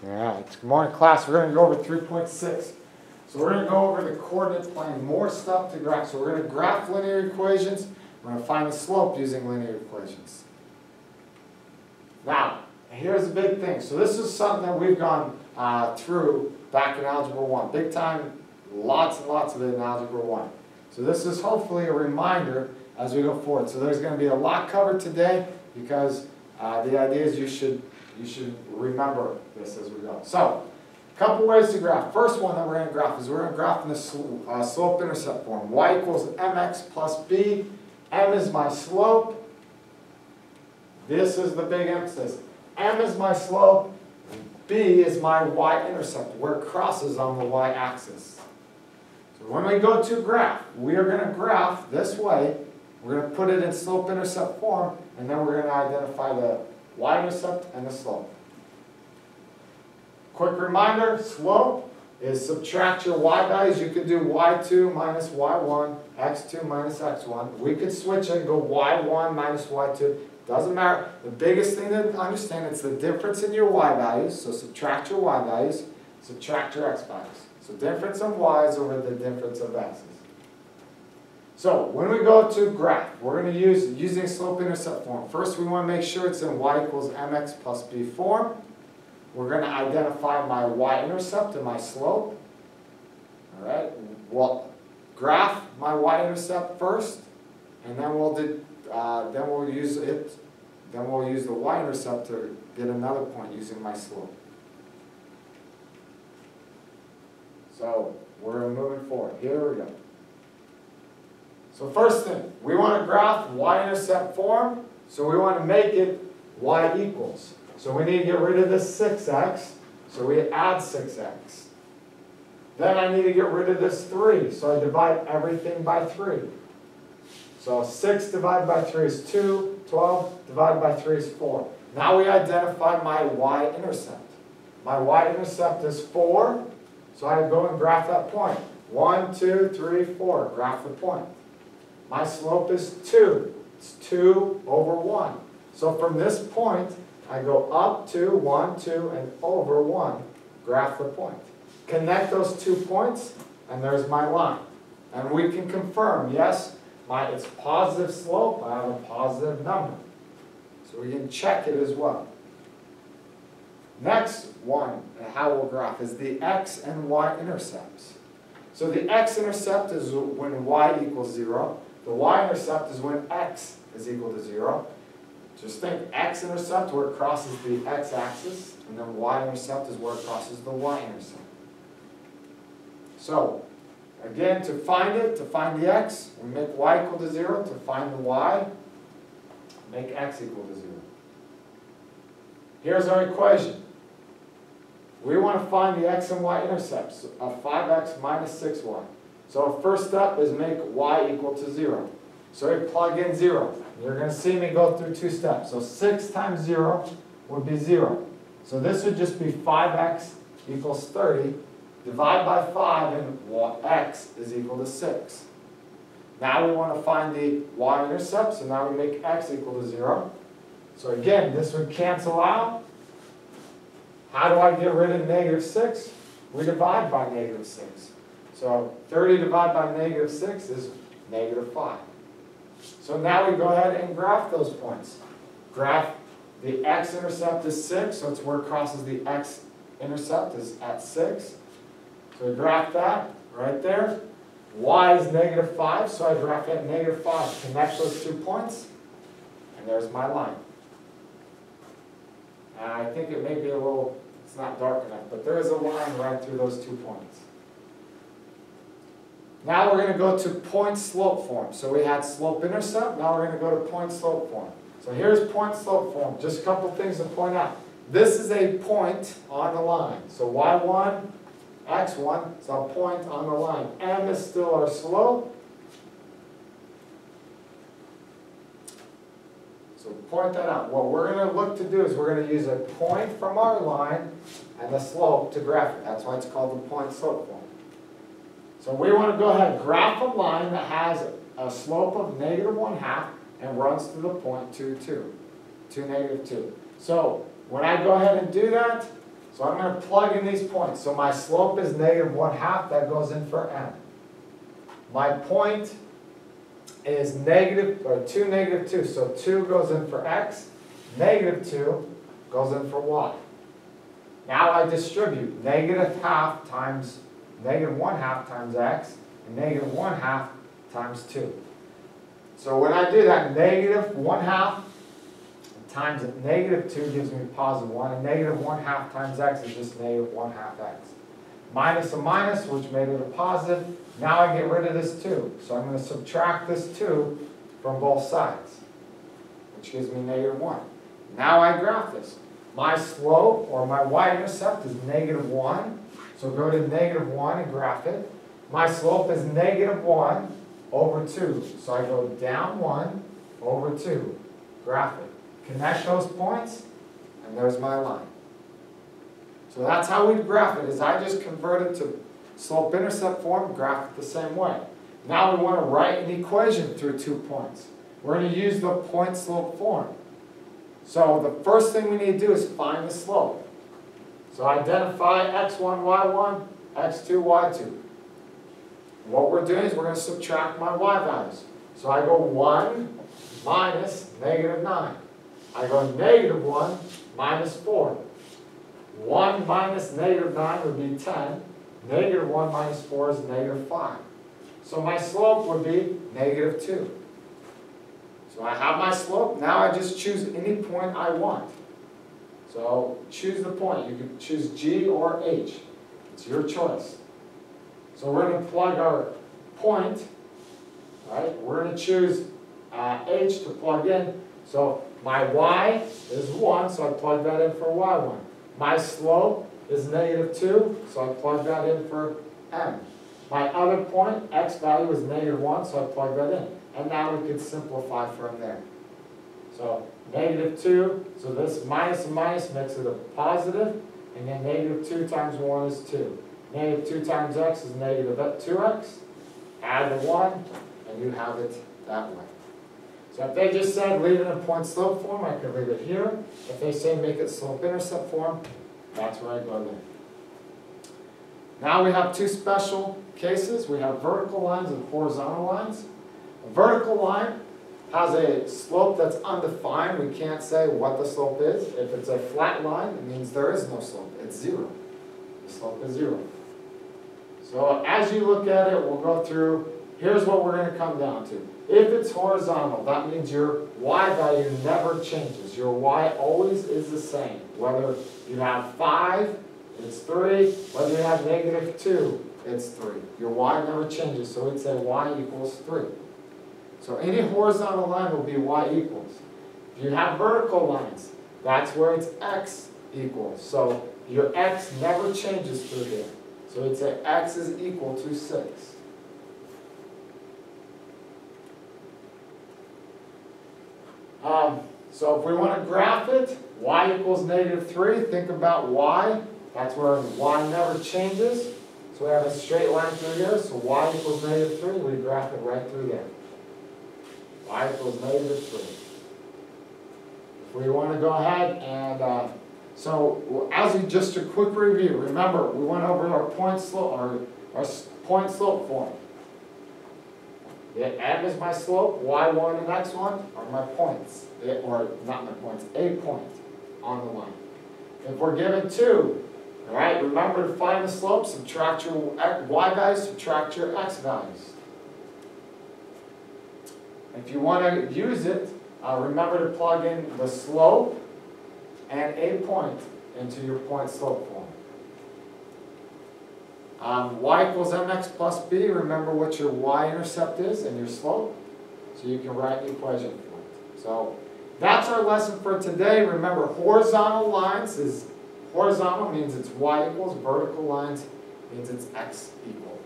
All right, good morning class. We're going to go over 3.6. So we're going to go over the coordinate plane, more stuff to graph. So we're going to graph linear equations. We're going to find the slope using linear equations. Now, here's the big thing. So this is something that we've gone through back in Algebra 1. Big time, lots and lots of it in Algebra 1. So this is hopefully a reminder as we go forward. So there's going to be a lot covered today because the idea is you should remember this as we go. So, a couple ways to graph. First one that we're going to graph is we're going to graph in the slope-intercept form. Y equals mx plus b. M is my slope. This is the big emphasis. M is my slope. B is my y-intercept, where it crosses on the y-axis. So when we go to graph, we are going to graph this way. We're going to put it in slope-intercept form, and then we're going to identify the y-intercept and the slope. Quick reminder, slope is subtract your y values. You could do y2 minus y1, x2 minus x1. We could switch and go y1 minus y2. Doesn't matter. The biggest thing to understand, it's the difference in your y values. So subtract your y values, subtract your x values. So difference of y's over the difference of x's. So when we go to graph, we're going to use using slope-intercept form. First, we want to make sure it's in y equals mx plus b form. We're going to identify my y-intercept and my slope. All right. We'll graph my y-intercept first, and then we'll use it. Then we'll use the y-intercept to get another point using my slope. So we're moving forward. Here we go. So first thing, we want to graph y-intercept form, so we want to make it y equals. So we need to get rid of this 6x, so we add 6x. Then I need to get rid of this 3, so I divide everything by 3. So 6 divided by 3 is 2, 12 divided by 3 is 4. Now we identify my y-intercept. My y-intercept is 4, so I go and graph that point. 1, 2, 3, 4, graph the point. My slope is 2. It's 2 over 1. So from this point, I go up 2, 1, 2, and over 1. Graph the point. Connect those 2 points, and there's my line. And we can confirm, yes, it's positive slope. I have a positive number. So we can check it as well. Next one, how we'll graph, is the x and y intercepts. So the x-intercept is when y equals 0. The y-intercept is when x is equal to 0. Just think x-intercept where it crosses the x-axis, and then y-intercept is where it crosses the y-intercept. So, again, to find the x, we make y equal to 0. To find the y, make x equal to 0. Here's our equation. We want to find the x and y intercepts of 5x minus 6y. So first step is make y equal to 0. So we plug in 0. You're going to see me go through 2 steps. So 6 times 0 would be 0. So this would just be 5x equals 30. Divide by 5 and x is equal to 6. Now we want to find the y-intercept. So now we make x equal to 0. So again, this would cancel out. How do I get rid of negative 6? We divide by negative 6. So 30 divided by negative 6 is negative 5. So now we go ahead and graph those points. Graph the x-intercept is 6, so it's where it crosses the x-intercept is at 6. So we graph that right there. Y is negative 5, so I graph at negative 5. Connect those 2 points, and there's my line. And I think it may be a little, it's not dark enough, but there is a line right through those 2 points. Now we're going to go to point-slope form. So we had slope-intercept, now we're going to go to point-slope form. So here's point-slope form. Just a couple things to point out. This is a point on the line. So y1, x1 is a point on the line. M is still our slope. So point that out. What we're going to look to do is we're going to use a point from our line and the slope to graph it. That's why it's called the point-slope form. So we want to go ahead and graph a line that has a slope of negative 1/2 and runs to the point 2, 2, 2, negative 2. So when I go ahead and do that, So I'm going to plug in these points. So my slope is negative 1/2. That goes in for m. My point is negative, or 2, negative 2. So 2 goes in for x. Negative 2 goes in for y. Now I distribute negative half times negative 1/2 times x and negative 1/2 times 2. So when I do that, negative 1/2 times negative 2 gives me positive 1, and negative 1/2 times x is just negative 1/2 x. Minus a minus, which made it a positive. Now I get rid of this 2. So I'm going to subtract this 2 from both sides, which gives me negative 1. Now I graph this. My slope, or my y-intercept, is negative 1. So go to negative 1 and graph it. My slope is negative 1 over 2. So I go down 1 over 2. Graph it. Connect those points, and there's my line. So that's how we graph it, is I just convert it to slope-intercept form, graph it the same way. Now we want to write an equation through 2 points. We're going to use the point-slope form. So the first thing we need to do is find the slope. So identify x1, y1, x2, y2. What we're doing is we're going to subtract my y values. So I go 1 minus negative 9. I go negative 1 minus 4. 1 minus negative 9 would be 10. Negative 1 minus 4 is negative 5. So my slope would be negative 2. So I have my slope. Now I just choose any point I want. So choose the point. You can choose G or H. It's your choice. So we're going to plug our point. Right? We're going to choose H to plug in. So my y is 1, so I plug that in for y1. My slope is negative 2, so I plug that in for m. My other point, x value, is negative 1, so I plug that in. And now we can simplify from there. So negative 2, so this minus and minus makes it a positive, and then negative 2 times 1 is 2. Negative 2 times x is negative 2x. Add the 1, and you have it that way. So if they just said leave it in point-slope form, I could leave it here. If they say make it slope-intercept form, that's where I go there. Now we have 2 special cases. We have vertical lines and horizontal lines. A vertical line has a slope that's undefined. We can't say what the slope is. If it's a flat line, it means there is no slope. It's 0. The slope is 0. So as you look at it, we'll go through. Here's what we're going to come down to. If it's horizontal, that means your y value never changes. Your y always is the same. Whether you have 5, it's 3. Whether you have negative 2, it's 3. Your y never changes, so we'd say y equals 3. So any horizontal line will be y equals. If you have vertical lines, that's where it's x equals. So your x never changes through here. So we'd say x is equal to 6. So if we want to graph it, y equals negative 3, think about y. That's where y never changes. So we have a straight line through here, so y equals negative 3, we graph it right through there. Y equals negative 3. If we want to go ahead and, so as just a quick review, remember we went over our point slope, our point slope form. M is my slope, y1 and x1 are my points, or not my points, a point on the line. If we're given 2, all right, remember to find the slope, subtract your y values, subtract your x values. If you want to use it, remember to plug in the slope and a point into your point slope form. Y equals mx plus b, remember what your y-intercept is and your slope, so you can write an equation for it. So that's our lesson for today. Remember, horizontal lines is, horizontal means it's y equals, vertical lines means it's x equal.